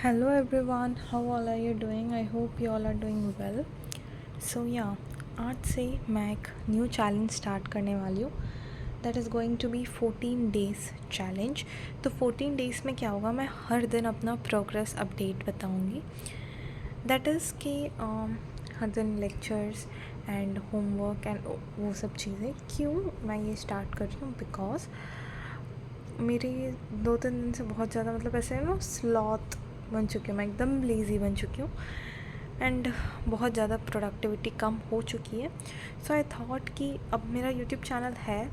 Hello everyone, how all are you doing? I hope you all are doing well. So yeah, आज से मैं एक new challenge start करने वाली हूँ. That is going to be 14 days challenge. तो 14 days में क्या होगा, मैं हर दिन अपना प्रोग्रेस अपडेट बताऊँगी. दैट इज़ कि हर दिन लेक्चर्स एंड होमवर्क एंड वो सब चीज़ें. क्यों मैं ये स्टार्ट कर रही हूँ? बिकॉज मेरी 2-3 दिन से बहुत ज़्यादा मतलब ऐसे ना स्लॉथ बन चुकी हूँ, मैं एकदम लेज़ी बन चुकी हूँ एंड बहुत ज़्यादा प्रोडक्टिविटी कम हो चुकी है. सो आई थॉट कि अब मेरा यूट्यूब चैनल है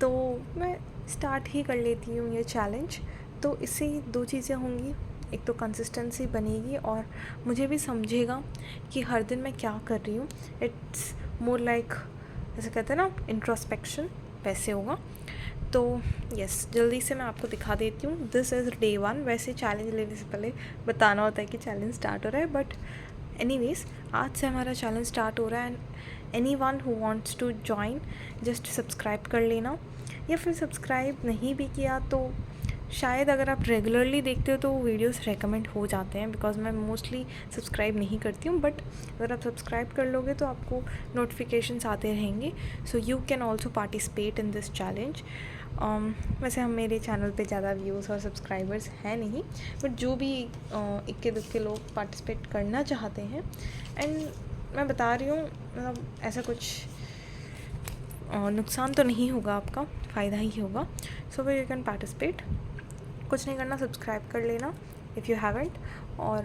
तो मैं स्टार्ट ही कर लेती हूँ ये चैलेंज. तो इससे दो चीज़ें होंगी. एक तो कंसिस्टेंसी बनेगी और मुझे भी समझेगा कि हर दिन मैं क्या कर रही हूँ. इट्स मोर लाइक जैसे कहते हैं ना इंट्रोस्पेक्शन, वैसे होगा. तो यस, जल्दी से मैं आपको दिखा देती हूँ. This is day 1. वैसे चैलेंज लेने से पहले बताना होता है कि चैलेंज स्टार्ट हो रहा है, बट एनीवेज आज से हमारा चैलेंज स्टार्ट हो रहा है. And anyone who wants to join just subscribe कर लेना, या फिर सब्सक्राइब नहीं भी किया तो शायद अगर आप रेगुलरली देखते हो तो वीडियोस रेकमेंड हो जाते हैं. बिकॉज मैं मोस्टली सब्सक्राइब नहीं करती हूँ, बट अगर आप सब्सक्राइब कर लोगे तो आपको नोटिफिकेशंस आते रहेंगे. So you can also participate in this challenge. वैसे हम मेरे चैनल पे ज़्यादा व्यूज़ और सब्सक्राइबर्स हैं नहीं, बट जो भी इक्के दुक्के लोग पार्टिसिपेट करना चाहते हैं. एंड मैं बता रही हूँ मतलब ऐसा कुछ नुकसान तो नहीं होगा, आपका फ़ायदा ही होगा. So you can participate. कुछ नहीं करना, सब्सक्राइब कर लेना इफ़ यू हैवेंट, और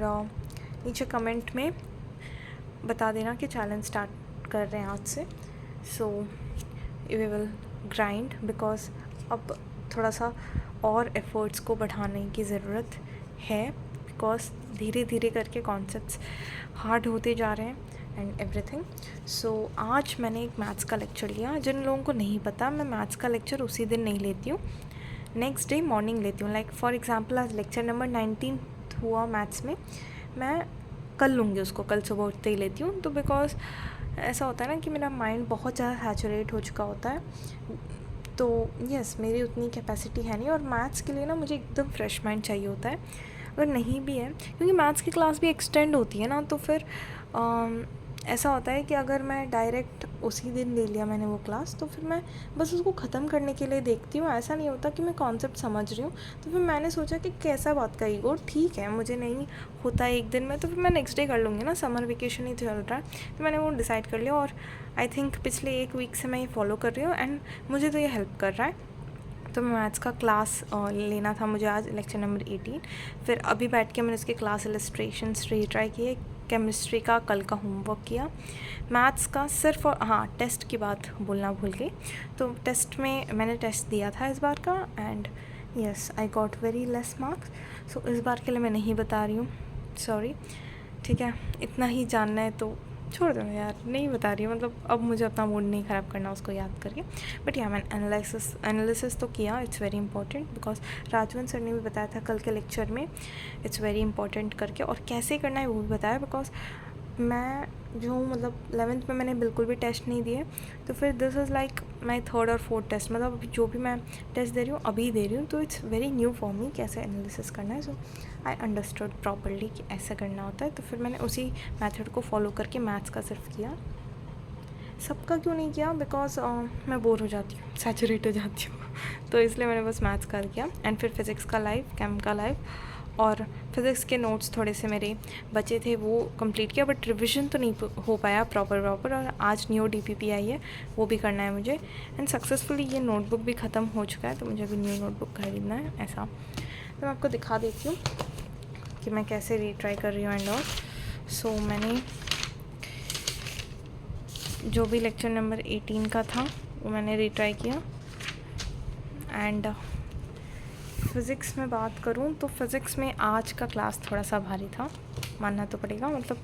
नीचे कमेंट में बता देना कि चैलेंज स्टार्ट कर रहे हैं आज से. So we will grind, because अब थोड़ा सा और एफ़र्ट्स को बढ़ाने की ज़रूरत है. बिकॉज धीरे धीरे करके कॉन्सेप्ट्स हार्ड होते जा रहे हैं एंड एवरीथिंग. सो आज मैंने एक मैथ्स का लेक्चर लिया. जिन लोगों को नहीं पता, मैं मैथ्स का लेक्चर उसी दिन नहीं लेती हूँ, नेक्स्ट डे मॉर्निंग लेती हूँ. लाइक फॉर एग्जांपल आज लेक्चर नंबर 19 हुआ मैथ्स में, मैं कल लूँगी उसको, कल सुबह उठते ही लेती हूँ. तो बिकॉज ऐसा होता है ना कि मेरा माइंड बहुत ज़्यादा सैचुरेट हो चुका होता है. तो यस, मेरी उतनी कैपेसिटी है नहीं, और मैथ्स के लिए ना मुझे एकदम फ्रेश माइंड चाहिए होता है. अगर नहीं भी है, क्योंकि मैथ्स की क्लास भी एक्सटेंड होती है ना, तो फिर ऐसा होता है कि अगर मैं डायरेक्ट उसी दिन ले लिया मैंने वो क्लास, तो फिर मैं बस उसको ख़त्म करने के लिए देखती हूँ. ऐसा नहीं होता कि मैं कॉन्सेप्ट समझ रही हूँ. तो फिर मैंने सोचा कि कैसा बात का ईगो, ठीक है मुझे नहीं होता एक दिन में तो फिर मैं नेक्स्ट डे कर लूँगी ना, समर वेकेशन ही चल रहा है. तो मैंने वो डिसाइड कर लिया, और आई थिंक पिछले 1 वीक से मैं ये फॉलो कर रही हूँ एंड मुझे तो ये हेल्प कर रहा है. तो मैं मैथ्स का क्लास लेना था मुझे आज, लेक्चर नंबर 18. फिर अभी बैठ के मैंने उसके क्लास इलस्ट्रेशंस रीट्राई किए. केमिस्ट्री का कल का होमवर्क किया. मैथ्स का सिर्फ, और हाँ टेस्ट की बात बोलना भूल गई. तो टेस्ट में मैंने टेस्ट दिया था इस बार का, and yes I got very less marks. So इस बार के लिए मैं नहीं बता रही हूँ, सॉरी. ठीक है, इतना ही जानना है तो छोड़ दो यार, नहीं बता रही हूँ. मतलब अब मुझे अपना मूड नहीं ख़राब करना उसको याद करके. बट या मैंने एनालिसिस तो किया. It's very important, because Rajvan sir ने भी बताया था कल के लेक्चर में इट्स वेरी इंपॉर्टेंट करके, और कैसे करना है वो भी बताया. बिकॉज मैं जो मतलब 11th में मैंने बिल्कुल भी टेस्ट नहीं दिए, तो फिर this is like my 3rd और 4th टेस्ट. मतलब जो भी मैं टेस्ट दे रही हूँ अभी दे रही हूँ, तो it's very new for me कैसे एनालिसिस करना है. सो आई अंडरस्टूड प्रॉपरली कि ऐसा करना होता है. तो फिर मैंने उसी मेथड को फॉलो करके मैथ्स का सिर्फ किया. सबका क्यों नहीं किया, बिकॉज मैं बोर हो जाती हूँ, सैचुरेट हो जाती हूँ. तो इसलिए मैंने बस मैथ्स का किया. एंड फिर फिज़िक्स का लाइव, केम का लाइव, और फिज़िक्स के नोट्स थोड़े से मेरे बचे थे वो कंप्लीट किया. बट रिविजन तो नहीं हो पाया प्रॉपर. और आज न्यू DPP आई है, वो भी करना है मुझे. एंड सक्सेसफुली ये नोटबुक भी ख़त्म हो चुका है, तो मुझे अभी न्यू नोटबुक खरीदना है. ऐसा तो मैं आपको दिखा देती हूँ कि मैं कैसे रीट्राई कर रही हूँ एंड ऑल. सो मैंने जो भी लेक्चर नंबर 18 का था वो मैंने रीट्राई किया. एंड फ़िज़िक्स में बात करूँ तो फ़िज़िक्स में आज का क्लास थोड़ा सा भारी था, मानना तो पड़ेगा. मतलब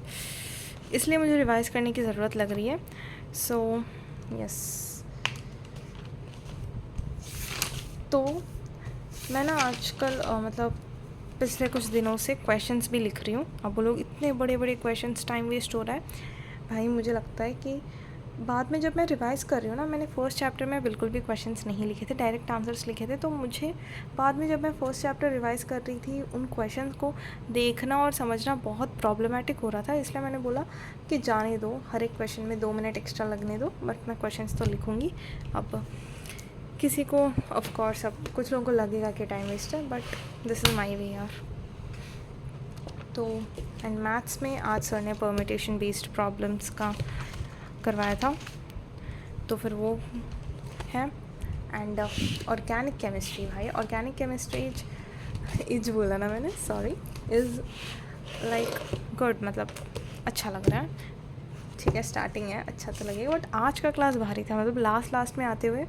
इसलिए मुझे रिवाइज़ करने की ज़रूरत लग रही है. सो यस, तो मैं ना आजकल मतलब पिछले कुछ दिनों से क्वेश्चंस भी लिख रही हूँ. अब वो लोग इतने बड़े बड़े क्वेश्चंस, टाइम वेस्ट हो रहा है भाई. मुझे लगता है कि बाद में जब मैं रिवाइज़ कर रही हूँ ना, मैंने फर्स्ट चैप्टर में बिल्कुल भी क्वेश्चंस नहीं लिखे थे, डायरेक्ट आंसर्स लिखे थे। तो मुझे बाद में जब मैं फर्स्ट चैप्टर रिवाइज़ कर रही थी, उन क्वेश्चंस को देखना और समझना बहुत प्रॉब्लमेटिक हो रहा था। इसलिए मैंने बोला कि जाने दो, हर एक क्वेश्चन में 2 मिनट एक्स्ट्रा लगने दो, बट मैं क्वेश्चंस तो लिखूँगी। अब किसी को ऑफ कोर्स, अब कुछ लोगों को लगेगा कि टाइम वेस्ट है, बट दिस इज़ माई वे यार। तो एंड मैथ्स में आज सर ने परमिटेशन बेस्ड प्रॉब्लम्स का करवाया था, तो फिर वो है। एंड ऑर्गेनिक केमिस्ट्री, भाई ऑर्गेनिक केमिस्ट्री इज बोला ना मैंने, सॉरी, इज़ लाइक गुड, मतलब अच्छा लग रहा है। ठीक है, स्टार्टिंग है, अच्छा तो लगेगा, बट आज का क्लास भारी था। मतलब लास्ट में आते हुए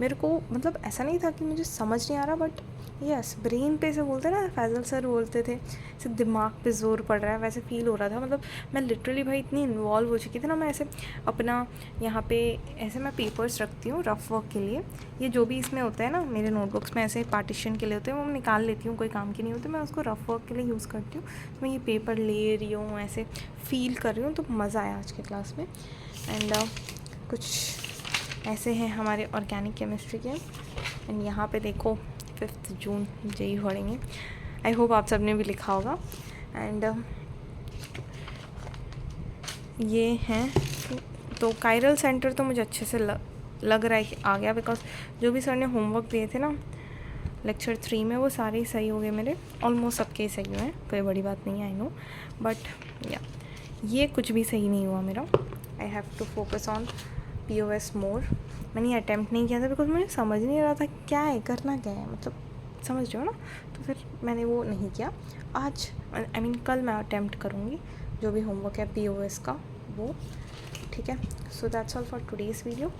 मेरे को, मतलब ऐसा नहीं था कि मुझे समझ नहीं आ रहा, बट यस, ब्रेन पे से बोलते ना, फैजल सर बोलते थे, ऐसे दिमाग पे जोर पड़ रहा है, वैसे फील हो रहा था। मतलब मैं लिटरली भाई इतनी इन्वॉल्व हो चुकी थी ना, मैं ऐसे अपना यहाँ पे ऐसे मैं पेपर्स रखती हूँ रफ वर्क के लिए। ये जो भी इसमें होता है ना, मेरे नोटबुक्स में ऐसे पार्टीशन के लिए होते हैं, वो मैं निकाल लेती हूँ, कोई काम की नहीं होती, मैं उसको रफ वर्क के लिए यूज़ करती हूँ। तो मैं ये पेपर ले रही हूँ, ऐसे फील कर रही हूँ, तो मज़ा आया आज के क्लास में। एंड कुछ ऐसे हैं हमारे ऑर्गेनिक केमिस्ट्री के। एंड यहाँ पे देखो 5 जून जेई पढ़ेंगे, आई होप आप सब ने भी लिखा होगा। एंड ये हैं, तो कायरल सेंटर तो मुझे अच्छे से लग रहा है कि आ गया, बिकॉज जो भी सर ने होमवर्क दिए थे ना लेक्चर 3 में, वो सारे ही सही हो गए मेरे, ऑलमोस्ट सबके ही सही हुए हैं, कोई बड़ी बात नहीं है, आई नो। बट या ये कुछ भी सही नहीं हुआ मेरा। I have to focus on POS more. मैंने अटैम्प्ट नहीं किया था बिकॉज मुझे समझ नहीं रहा था क्या है, करना क्या है, मतलब समझ रहे हो ना। तो फिर मैंने वो नहीं किया। आज आई मीन कल मैं अटैम्प्ट करूँगी जो भी होमवर्क है POS का वो, ठीक है। So that's all for today's video.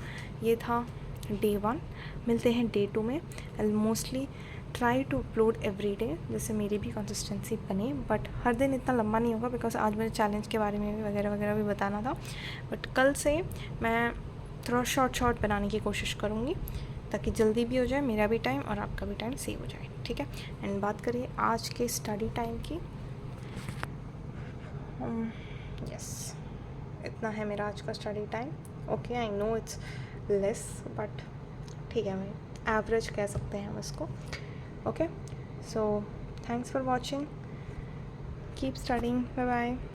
ये था डे 1, मिलते हैं डे 2 में। I mostly try to upload every day, जिससे मेरी भी कंसिस्टेंसी बने, बट हर दिन इतना लंबा नहीं होगा बिकॉज आज मुझे चैलेंज के बारे में भी वगैरह भी बताना था। बट कल से मैं थोड़ा शॉर्ट बनाने की कोशिश करूँगी, ताकि जल्दी भी हो जाए, मेरा भी टाइम और आपका भी टाइम सेव हो जाए, ठीक है। एंड बात करिए आज के स्टडी टाइम की, यस इतना है मेरा आज का study time. Okay, I know it's less, but ठीक है, मैं एवरेज कह सकते हैं हम इसको। Okay, so thanks for watching, keep studying, bye bye.